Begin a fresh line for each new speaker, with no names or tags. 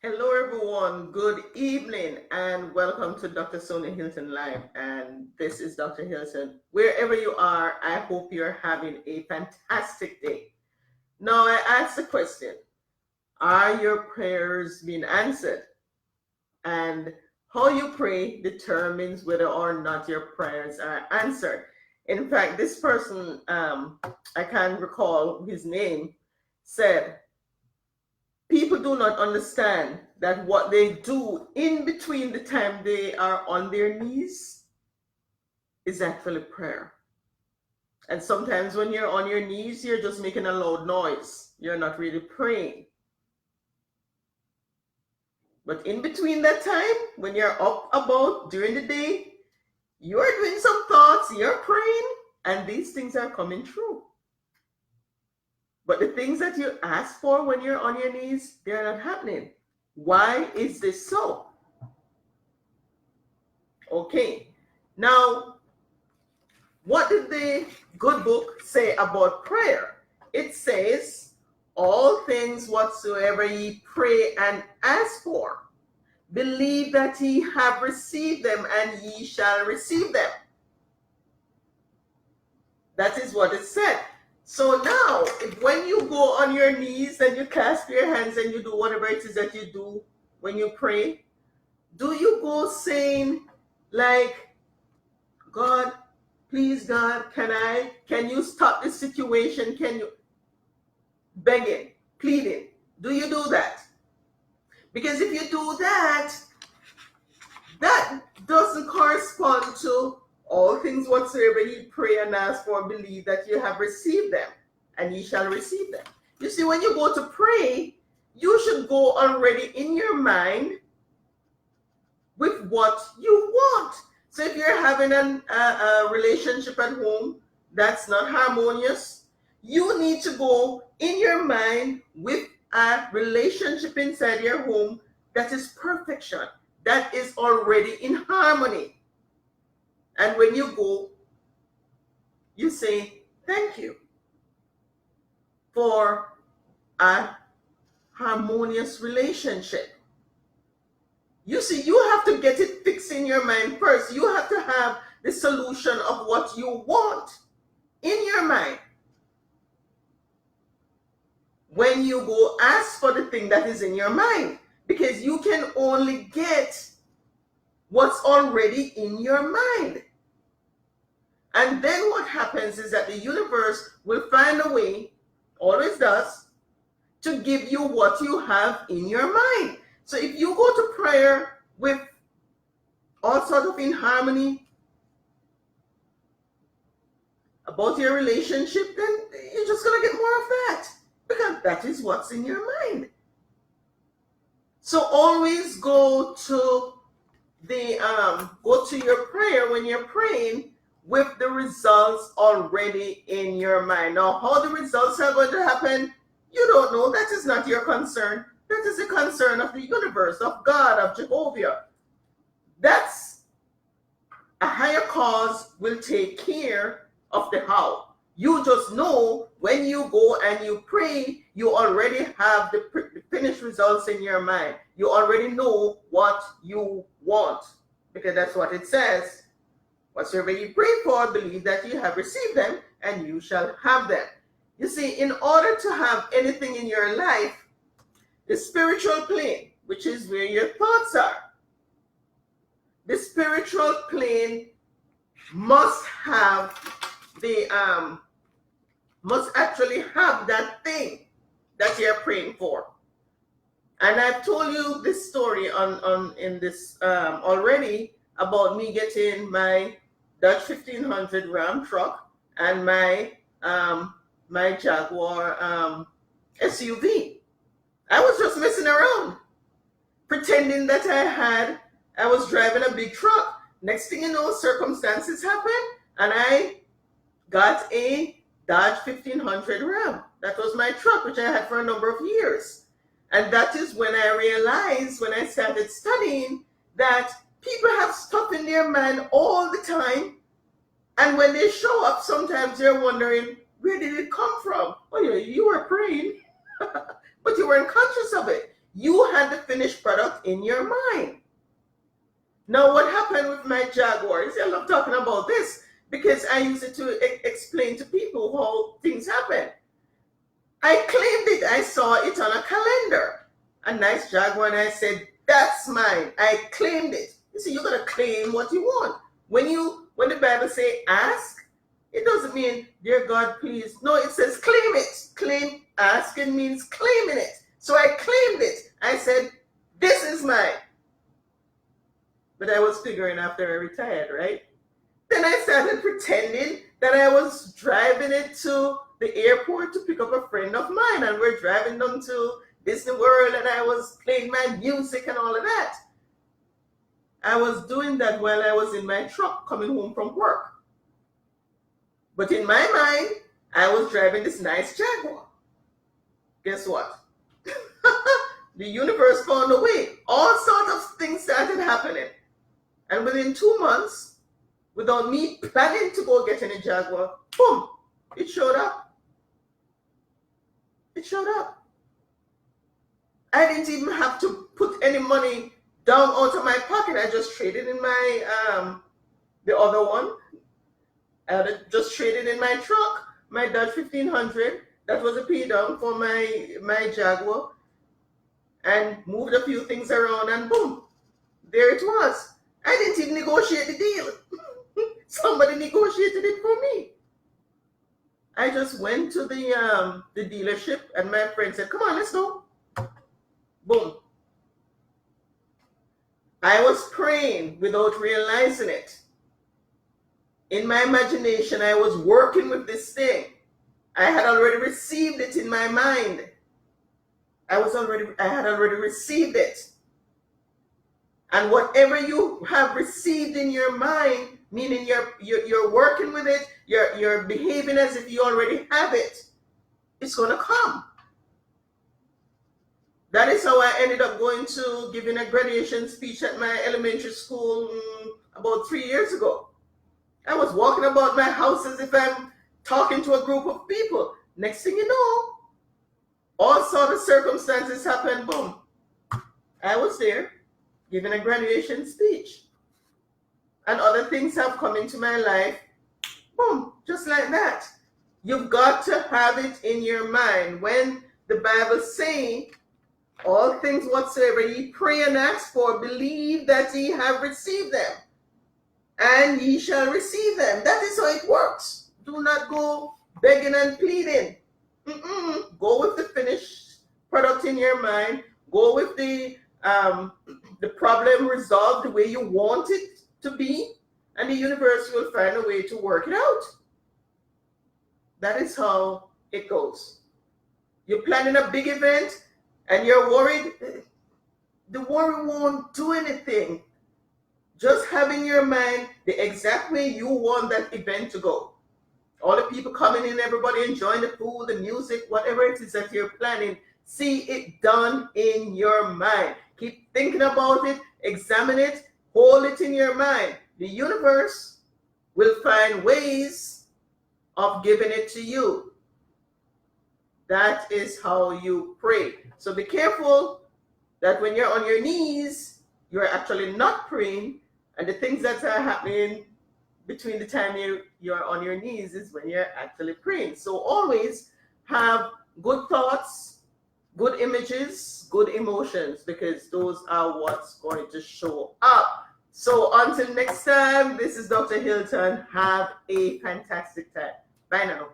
Hello, everyone. Good evening, and welcome to Dr. Sonya Hylton Live. And this is Dr. Hylton. Wherever you are, I hope you're having a fantastic day. Now, I ask the question: are your prayers being answered? And how you pray determines whether or not your prayers are answered. In fact, this person, I can't recall his name, said, people do not understand that what they do in between the time they are on their knees is actually prayer. And sometimes when you're on your knees, you're just making a loud noise. You're not really praying. But in between that time, when you're up about during the day, you're doing some thoughts, you're praying, and these things are coming true. But the things that you ask for when you're on your knees, they're not happening. Why is this so? Okay, now, what did the good book say about prayer? It says, all things whatsoever ye pray and ask for, believe that ye have received them, and ye shall receive them. That is what it said. So now, when you go on your knees and you clasp your hands and you do whatever it is that you do when you pray, do you go saying like, God, please God, can you stop this situation? Can you, begging, pleading? Do you do that? Because if you do that, that doesn't correspond to all things whatsoever ye pray and ask for, believe that you have received them, and ye shall receive them. You see, when you go to pray, you should go already in your mind with what you want. So if you're having a relationship at home that's not harmonious, you need to go in your mind with a relationship inside your home that is perfection, that is already in harmony. And when you go, you say, thank you for a harmonious relationship. You see, you have to get it fixed in your mind first. You have to have the solution of what you want in your mind. When you go ask for the thing that is in your mind, because you can only get what's already in your mind. And then what happens is that the universe will find a way, always does, to give you what you have in your mind. So if you go to prayer with all sort of inharmony about your relationship, then you're just going to get more of that, because that is what's in your mind. So always go to your prayer when you're praying with the results already in your mind. Now, how the results are going to happen, you don't know. That is not your concern. That is the concern of the universe, of God, of Jehovah. That's a higher cause will take care of the how. You just know when you go and you pray, you already have the finished results in your mind. You already know what you want, because that's what it says. Whatsoever you pray for, believe that you have received them, and you shall have them. You see, in order to have anything in your life, the spiritual plane, which is where your thoughts are, the spiritual plane must have must actually have that thing that you're praying for. And I've told you this story in this already about me getting my Dodge 1500 Ram truck and my Jaguar SUV. I was just messing around, pretending that I was driving a big truck. Next thing you know, circumstances happened, and I got a Dodge 1500 Ram. That was my truck, which I had for a number of years. And that is when I realized, when I started studying, that people have stuff in their mind all the time. And when they show up, sometimes they're wondering, where did it come from? Oh, yeah, you were praying, but you weren't conscious of it. You had the finished product in your mind. Now, what happened with my Jaguar? See, I love talking about this because I use it to explain to people how things happen. I claimed it. I saw it on a calendar, a nice Jaguar, and I said, "That's mine." I claimed it. You see, you gotta claim what you want. When the Bible say ask, it doesn't mean, "Dear God, please." No, it says claim it. Claim, asking means claiming it. So I claimed it. I said, "This is mine." But I was figuring after I retired, right? Then I started pretending that I was driving it to the airport to pick up a friend of mine, and we're driving them to Disney World, and I was playing my music and all of that. I was doing that while I was in my truck coming home from work. But in my mind, I was driving this nice Jaguar. Guess what? The universe found a way. All sorts of things started happening. And within 2 months, without me planning to go get any Jaguar, boom, it showed up. It showed up. I didn't even have to put any money down out of my pocket. I just traded in my, the other one. I just traded in my truck, my Dodge 1500. That was a pay down for my Jaguar. And moved a few things around, and boom, there it was. I didn't even negotiate the deal. Somebody negotiated it for me. I just went to the dealership, and my friend said, "Come on, let's go." Boom. I was praying without realizing it. In my imagination, I was working with this thing. I had already received it in my mind. I had already received it. And whatever you have received in your mind, meaning you're working with it, you're behaving as if you already have it, it's going to come. That is how I ended up going to giving a graduation speech at my elementary school about 3 years ago. I was walking about my house as if I'm talking to a group of people. Next thing you know, all sort of circumstances happened. Boom. I was there giving a graduation speech. And other things have come into my life. Boom. Just like that. You've got to have it in your mind. When the Bible saying, "All things whatsoever ye pray and ask for, believe that ye have received them, and ye shall receive them." That is how it works. Do not go begging and pleading. Go with the finished product in your mind. Go with the problem resolved the way you want it to be, and the universe will find a way to work it out. That is how it goes. You're planning a big event and you're worried. The worry won't do anything. Just have in your mind the exact way you want that event to go. All the people coming in, everybody enjoying the food, the music, whatever it is that you're planning, see it done in your mind. Keep thinking about it, examine it, hold it in your mind. The universe will find ways of giving it to you. That is how you pray. So be careful that when you're on your knees, you're actually not praying, and the things that are happening between the time you're on your knees is when you're actually praying. So always have good thoughts, good images, good emotions, because those are what's going to show up. So until next time, this is Dr. Hylton. Have a fantastic time. Bye now.